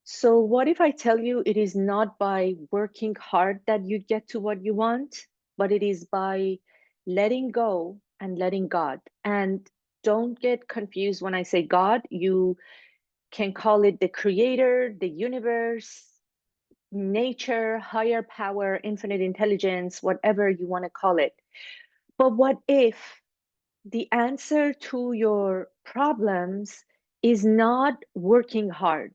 So, what if I tell you it is not by working hard that you get to what you want, but it is by letting go and letting God? And don't get confused when I say God, you can call it the creator, the universe, nature, higher power, infinite intelligence, whatever you want to call it. But what if the answer to your problems is not working hard?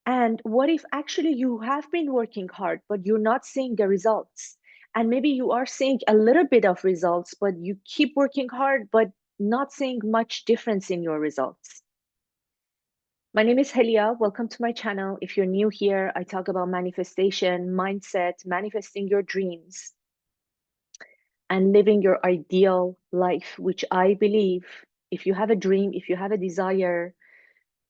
And what if actually you have been working hard, but you're not seeing the results? And maybe you are seeing a little bit of results, but you keep working hard, but not seeing much difference in your results. My name is Helia. Welcome to my channel. If you're new here, I talk about manifestation, mindset, manifesting your dreams, and living your ideal life, which I believe if you have a dream, if you have a desire,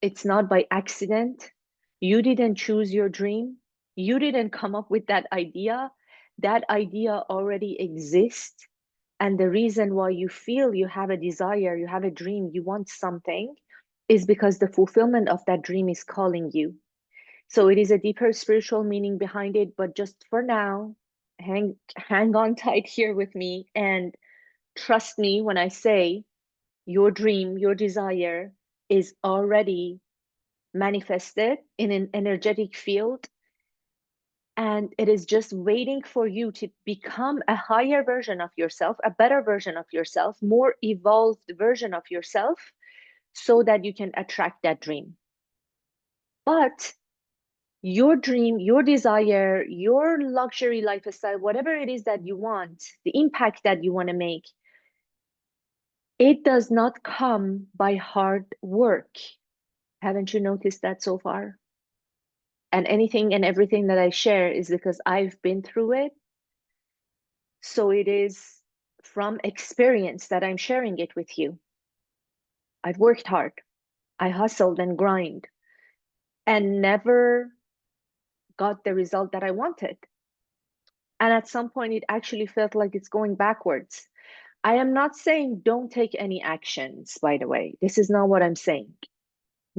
it's not by accident. You didn't choose your dream. You didn't come up with that idea. That idea already exists. And the reason why you feel you have a desire, you have a dream, you want something, is because the fulfillment of that dream is calling you. So it is a deeper spiritual meaning behind it. But just for now, hang on tight here with me and trust me when I say your dream, your desire is already manifested in an energetic field, and it is just waiting for you to become a higher version of yourself, a better version of yourself, more evolved version of yourself, so that you can attract that dream. But your dream, your desire, your luxury lifestyle, whatever it is that you want, the impact that you want to make, it does not come by hard work. Haven't you noticed that so far? And anything and everything that I share is because I've been through it. So it is from experience that I'm sharing it with you. I've worked hard. I hustled and grind and never got the result that I wanted. And at some point, it actually felt like it's going backwards. I am not saying don't take any actions, by the way. This is not what I'm saying.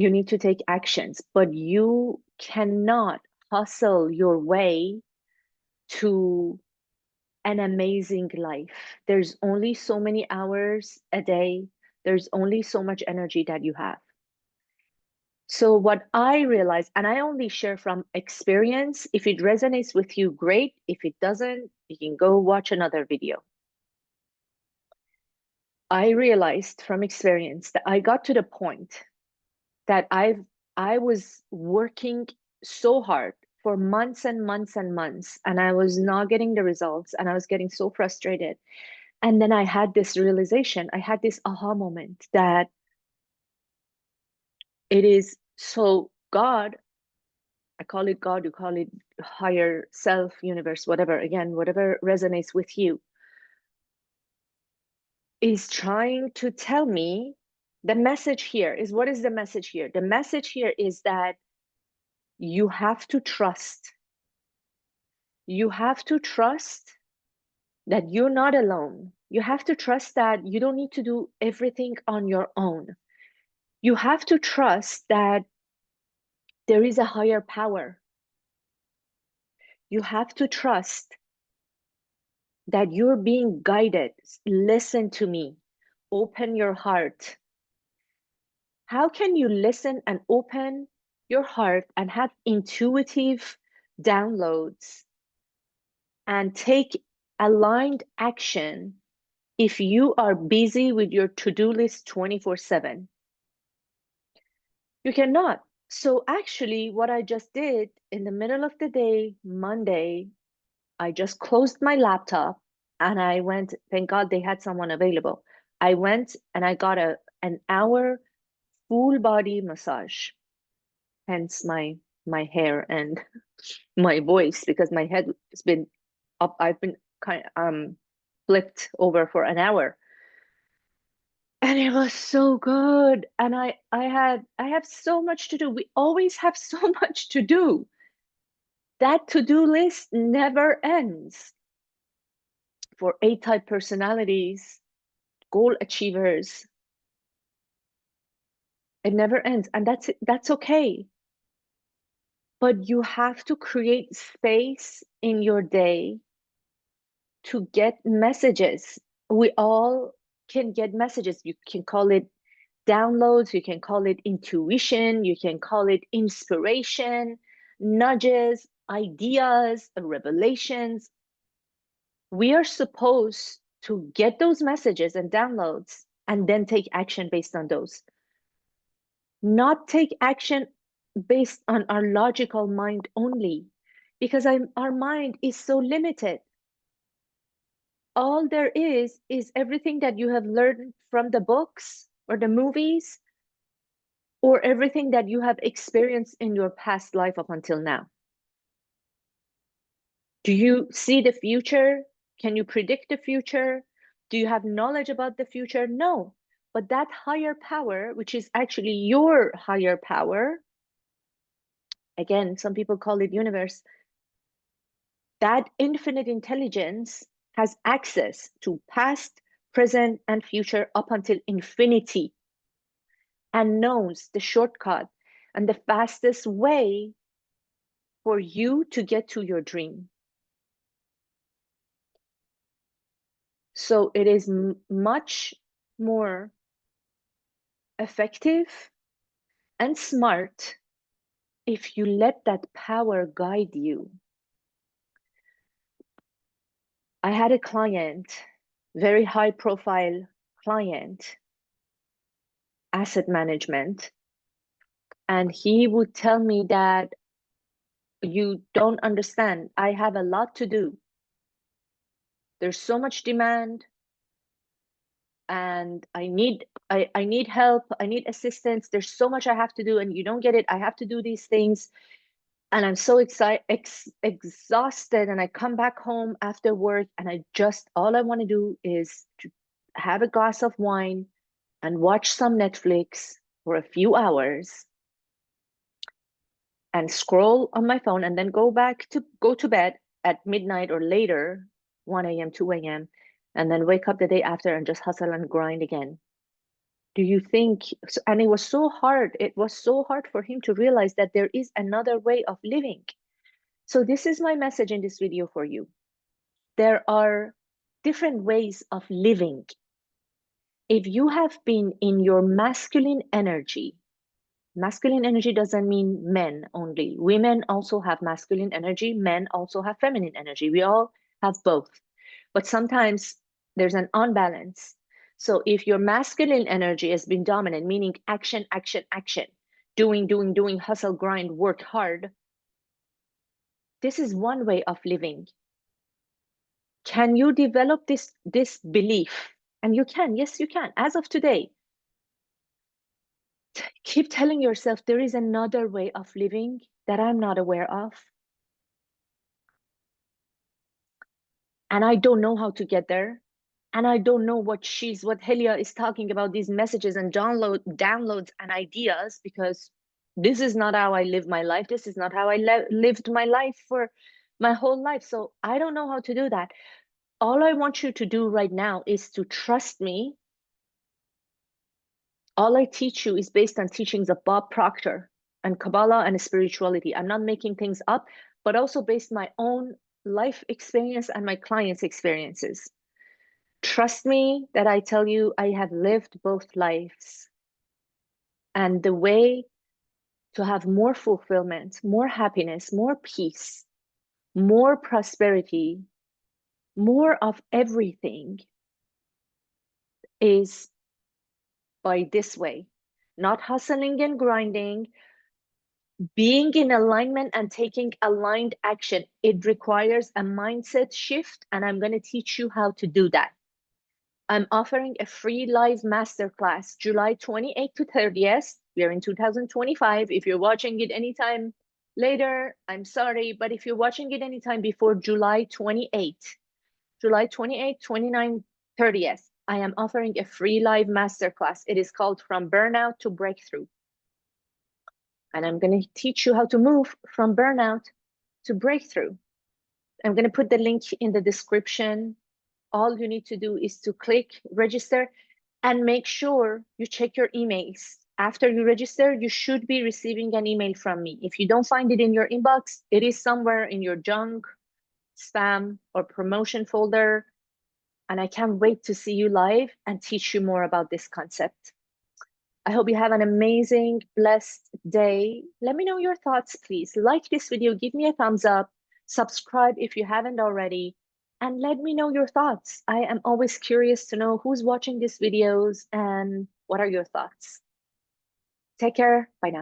You need to take actions, but you cannot hustle your way to an amazing life. There's only so many hours a day. There's only so much energy that you have. So, what I realized, and I only share from experience, if it resonates with you, great. If it doesn't, you can go watch another video. I realized from experience that I got to the point that I was working so hard for months and months and months, and I was not getting the results, and I was getting so frustrated. And then I had this realization, I had this aha moment that it is so God, I call it God, you call it higher self, universe, whatever, again, whatever resonates with you, is trying to tell me the message here is what is the message here? The message here is that you have to trust. You have to trust that you're not alone. You have to trust that you don't need to do everything on your own. You have to trust that there is a higher power. You have to trust that you're being guided. Listen to me. Open your heart. How can you listen and open your heart and have intuitive downloads and take aligned action if you are busy with your to-do list 24/7? You cannot. So actually, what I just did in the middle of the day, Monday, I just closed my laptop and I went, thank God they had someone available. I went and I got an hour full body massage, hence my hair and my voice, because my head has been up. I've been kind flipped over for an hour. And it was so good. And I have so much to do. We always have so much to do. That to-do list never ends. For A-type personalities, goal achievers, it never ends. And that's okay. But you have to create space in your day to get messages. We all can get messages. You can call it downloads, you can call it intuition, you can call it inspiration, nudges, ideas, revelations. We are supposed to get those messages and downloads and then take action based on those, not take action based on our logical mind only, because our mind is so limited. All there is everything that you have learned from the books or the movies or everything that you have experienced in your past life up until now. Do you see the future? Can you predict the future? Do you have knowledge about the future? No. But that higher power, which is actually your higher power, again, some people call it universe, that infinite intelligence has access to past, present, and future up until infinity, and knows the shortcut and the fastest way for you to get to your dream. So it is much more effective and smart if you let that power guide you. I had a client, very high profile client, asset management, and he would tell me that you don't understand. I have a lot to do. There's so much demand and I need help. I need assistance. There's so much I have to do and you don't get it. I have to do these things. And I'm so exhausted. And I come back home after work and all I want to do is to have a glass of wine and watch some Netflix for a few hours and scroll on my phone and then go to bed at midnight or later, 1 a.m., 2 a.m., and then wake up the day after and just hustle and grind again. Do you think, and it was so hard, for him to realize that there is another way of living. So this is my message in this video for you. There are different ways of living. If you have been in your masculine energy doesn't mean men only. Women also have masculine energy. Men also have feminine energy. We all have both. But sometimes there's an unbalance. So if your masculine energy has been dominant, meaning action, action, action, doing, hustle, grind, work hard, this is one way of living. Can you develop this belief? And you can, yes, you can. As of today, keep telling yourself there is another way of living that I'm not aware of. And I don't know how to get there. And I don't know what Helia is talking about, these messages and downloads and ideas, because this is not how I live my life. This is not how I lived my life for my whole life. So I don't know how to do that. All I want you to do right now is to trust me. All I teach you is based on teachings of Bob Proctor and Kabbalah and spirituality. I'm not making things up, but also based my own life experience and my clients' experiences. Trust me that I tell you, I have lived both lives. And the way to have more fulfillment, more happiness, more peace, more prosperity, more of everything is by this way. Not hustling and grinding, being in alignment and taking aligned action. It requires a mindset shift, and I'm going to teach you how to do that. I'm offering a free live masterclass July 28th to 30th. We are in 2025. If you're watching it anytime later, I'm sorry, but if you're watching it anytime before July 28th, 29th, 30th, I am offering a free live masterclass. It is called From Burnout to Breakthrough. And I'm going to teach you how to move from burnout to breakthrough. I'm going to put the link in the description. All you need to do is to click register and make sure you check your emails. After you register, you should be receiving an email from me. If you don't find it in your inbox, it is somewhere in your junk, spam, or promotion folder. And I can't wait to see you live and teach you more about this concept. I hope you have an amazing, blessed day. Let me know your thoughts, please. Like this video, give me a thumbs up, subscribe if you haven't already, and let me know your thoughts. I am always curious to know who's watching these videos and what are your thoughts. Take care. Bye now.